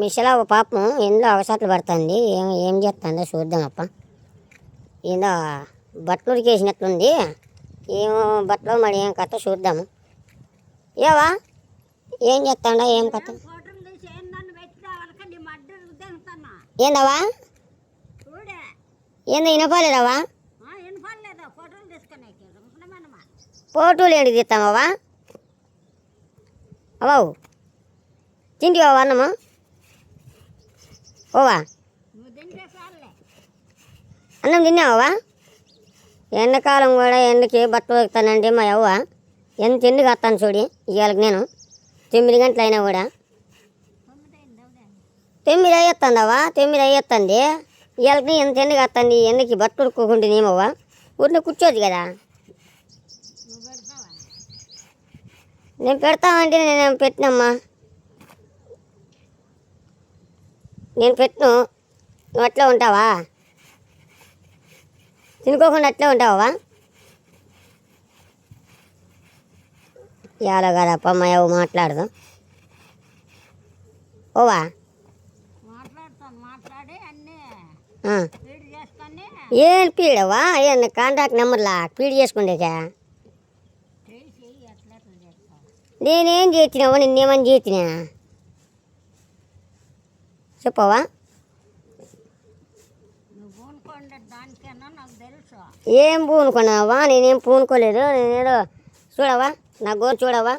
మిషలా ఒక పాపం ఎందులో అవసరాలు పడుతుంది. ఏం చేస్తుందో చూద్దామప్ప. ఏందో బట్టలు ఉడికేసినట్లుంది. ఏమో బట్టలు మరి ఏం కథ చూద్దాము. ఏవా ఏం చేస్తాడా ఏం కథ? ఏందవా ఏందో వినపాలేదావా? ఫోటోలు ఏంటి తీస్తామవా? అవావు తింటివా అన్నము? ఓవా అన్నం తిన్నావా? ఎండాకాలం కూడా ఎండకి బట్టలు వెళ్తానండి మా అవ్వ. ఎంత ఎండుగా వస్తాను చూడి ఇవాళకి నేను 9 గంటలు అయినా కూడా 9 అయ్యేస్తుందవా? 9 అయ్యేస్తుంది ఇవాళకి ఎంత ఎండుగా వస్తుంది. ఎండకి బట్టలు ఉడుకోకుండా ఏమవ్వా ఊరిని కూర్చోదు కదా. నేను పెడతామంటే నేను పెట్టినమ్మా. నేను పెట్టను నువ్వు అట్లా ఉంటావా? తినుకోకుండా అట్లే ఉంటావా? ఇవాళ కదప్ప మా అవ్వ మాట్లాడదు. ఓవా ఏం పీడవా? ఏం కాంటాక్ట్ నెంబర్లా పీడి చేసుకుండేకా? నేనేం చేసినావా? నిన్నేమని చేసినా చెప్పవా? ఏం పూనుకున్నావా? నేనేం పూనుకోలేదు. నేనేదో చూడవా నా గోరు చూడవా?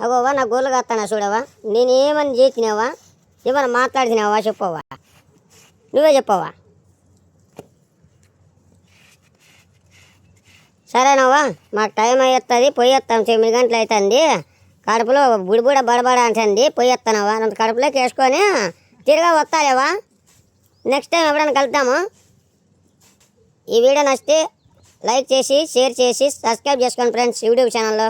అగోవా నా గోర్లు కత్తానా చూడవా? నేనేమని చేసినావా? ఏమన్నా మాట్లాడినావా చెప్పవా? నువ్వే చెప్పవా? సరేనావా? మాకు టైం అయ్యేస్తుంది పోయేస్తాం. 9 గంటలు అవుతుంది. కడుపులో బుడిబుడ బడబడ అంటుంది. పోయేస్తానవా? అంత కడుపులోకి వేసుకొని తిరగా వస్తాలేవా? నెక్స్ట్ టైం ఎప్పుడైనా కలుద్దాము. ఈ వీడియో నచ్చితే లైక్ చేసి షేర్ చేసి సబ్స్క్రైబ్ చేసుకోండి ఫ్రెండ్స్ యూట్యూబ్ ఛానల్లో.